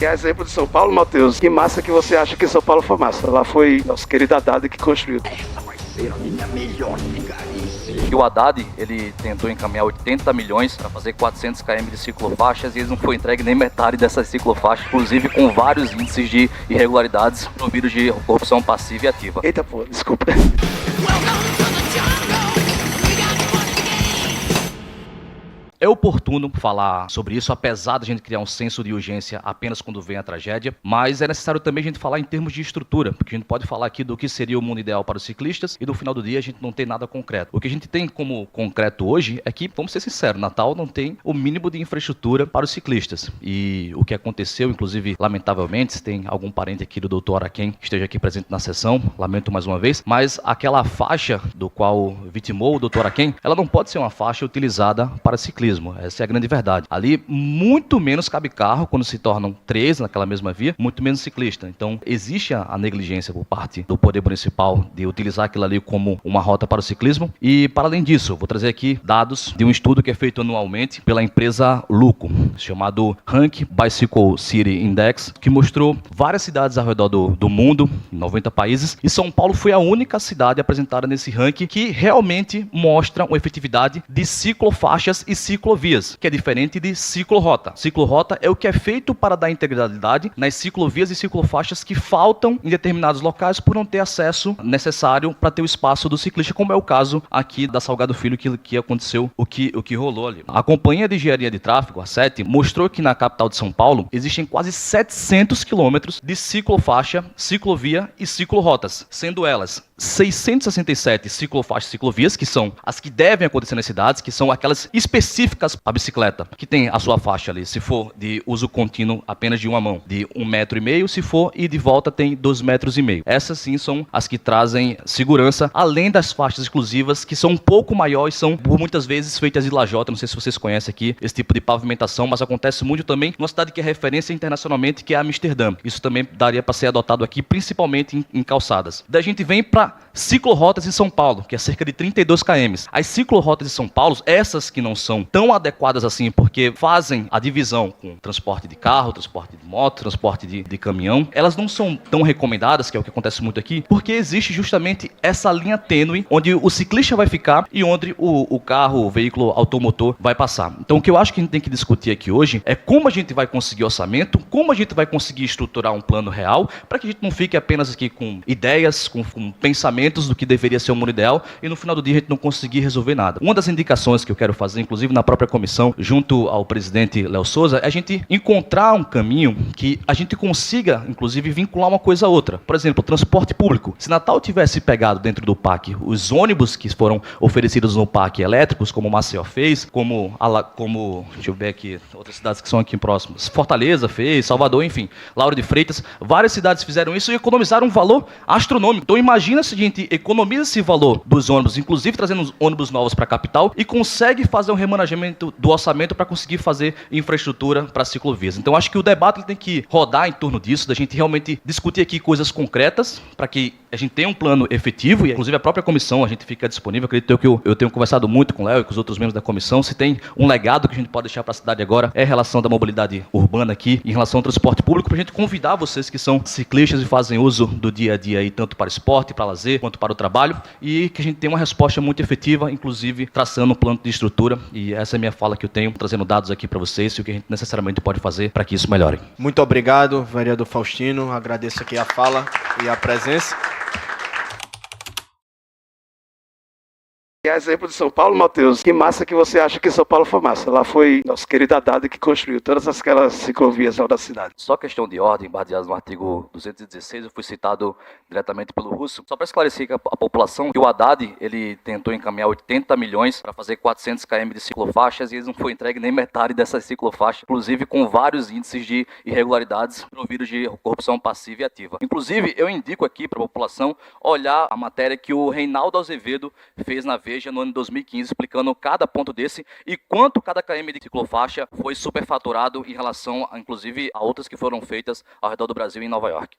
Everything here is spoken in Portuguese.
Que é exemplo de São Paulo, Matheus, que massa que você acha que São Paulo foi massa. Lá foi nosso querido Haddad que construiu. Essa vai ser a minha melhor vigarice. E o Haddad, ele tentou encaminhar 80 milhões para fazer 400 km de ciclofaixas e ele não foi entregue nem metade dessas ciclofaixas, inclusive com vários índices de irregularidades providos de corrupção passiva e ativa. Eita, pô, desculpa. É oportuno falar sobre isso, apesar de a gente criar um senso de urgência apenas quando vem a tragédia, mas é necessário também a gente falar em termos de estrutura, porque a gente pode falar aqui do que seria o mundo ideal para os ciclistas e no final do dia a gente não tem nada concreto. O que a gente tem como concreto hoje é que, vamos ser sinceros, Natal não tem o mínimo de infraestrutura para os ciclistas. E o que aconteceu, inclusive, lamentavelmente, se tem algum parente aqui do Dr. Araquém que esteja aqui presente na sessão, lamento mais uma vez, mas aquela faixa do qual vitimou o Dr. Araquém, ela não pode ser uma faixa utilizada para ciclistas. Essa é a grande verdade. Ali, muito menos cabe carro quando se tornam 3 naquela mesma via, muito menos ciclista. Então, existe a negligência por parte do poder municipal de utilizar aquilo ali como uma rota para o ciclismo. E, para além disso, eu vou trazer aqui dados de um estudo que é feito anualmente pela empresa Luco, chamado Rank Bicycle City Index, que mostrou várias cidades ao redor do mundo, em 90 países, e São Paulo foi a única cidade apresentada nesse ranking que realmente mostra uma efetividade de ciclofaixas e ciclovias, que é diferente de ciclorrota. Ciclorrota é o que é feito para dar integralidade nas ciclovias e ciclofaixas que faltam em determinados locais por não ter acesso necessário para ter o espaço do ciclista, como é o caso aqui da Salgado Filho, que aconteceu, o que rolou ali. A Companhia de Engenharia de Tráfego, a CET, mostrou que na capital de São Paulo existem quase 700 quilômetros de ciclofaixa, ciclovia e ciclorrotas, sendo elas 667 ciclofaixas e ciclovias, que são as que devem acontecer nas cidades, que são aquelas específicas para a bicicleta, que tem a sua faixa ali, se for de uso contínuo apenas de uma mão, de 1,5 metro, se for e de volta tem 2,5 metros. Essas sim são as que trazem segurança, além das faixas exclusivas, que são um pouco maiores, são por muitas vezes feitas de lajota. Não sei se vocês conhecem aqui esse tipo de pavimentação, mas acontece muito também numa cidade que é referência internacionalmente, que é Amsterdã. Isso também daria para ser adotado aqui, principalmente em calçadas. Daí a gente vem para ciclorrotas em São Paulo, que é cerca de 32 km. As ciclorrotas de São Paulo, essas que não são tão adequadas assim, porque fazem a divisão com transporte de carro, transporte de moto, transporte de caminhão, elas não são tão recomendadas, que é o que acontece muito aqui, porque existe justamente essa linha tênue onde o ciclista vai ficar e onde o carro, o veículo automotor vai passar. Então o que eu acho que a gente tem que discutir aqui hoje é como a gente vai conseguir orçamento, como a gente vai conseguir estruturar um plano real, para que a gente não fique apenas aqui com ideias, com pensamentos do que deveria ser o mundo ideal e no final do dia a gente não conseguir resolver nada. Uma das indicações que eu quero fazer, inclusive na própria comissão, junto ao presidente Léo Souza, é a gente encontrar um caminho que a gente consiga, inclusive, vincular uma coisa a outra. Por exemplo, o transporte público. Se Natal tivesse pegado dentro do PAC os ônibus que foram oferecidos no PAC elétricos, como Maceió fez, como deixa eu ver aqui, outras cidades que são aqui próximas, Fortaleza fez, Salvador, enfim, Lauro de Freitas, várias cidades fizeram isso e economizaram um valor astronômico. Então imagina se a gente economiza esse valor dos ônibus, inclusive trazendo ônibus novos para a capital, e consegue fazer um remanejamento do orçamento para conseguir fazer infraestrutura para ciclovias. Então acho que o debate ele tem que rodar em torno disso, da gente realmente discutir aqui coisas concretas, para que a gente tenha um plano efetivo, e inclusive a própria comissão, a gente fica disponível. Acredito que eu tenho conversado muito com o Léo e com os outros membros da comissão, se tem um legado que a gente pode deixar para a cidade agora, é a relação da mobilidade urbana aqui, em relação ao transporte público, para a gente convidar vocês que são ciclistas e fazem uso do dia a dia aí, tanto para esporte, para lazer, quanto para o trabalho, e que a gente tenha uma resposta muito efetiva, inclusive traçando um plano de estrutura, e essa é a minha fala que eu tenho, trazendo dados aqui para vocês e o que a gente necessariamente pode fazer para que isso melhore. Muito obrigado, vereador Faustino, agradeço aqui a fala e a presença. Que é exemplo de São Paulo, Matheus, que massa que você acha que São Paulo foi massa. Lá foi nosso querido Haddad que construiu todas aquelas ciclovias lá da cidade. Só questão de ordem, baseado no artigo 216, eu fui citado diretamente pelo Russo. Só para esclarecer a população, que o Haddad, ele tentou encaminhar 80 milhões para fazer 400 km de ciclofaixas e eles não foi entregue nem metade dessas ciclofaixas, inclusive com vários índices de irregularidades providos de corrupção passiva e ativa. Inclusive, eu indico aqui para a população olhar a matéria que o Reinaldo Azevedo fez na Veja no ano de 2015, explicando cada ponto desse e quanto cada km de ciclofaixa foi superfaturado em relação, inclusive, a outras que foram feitas ao redor do Brasil e em Nova York.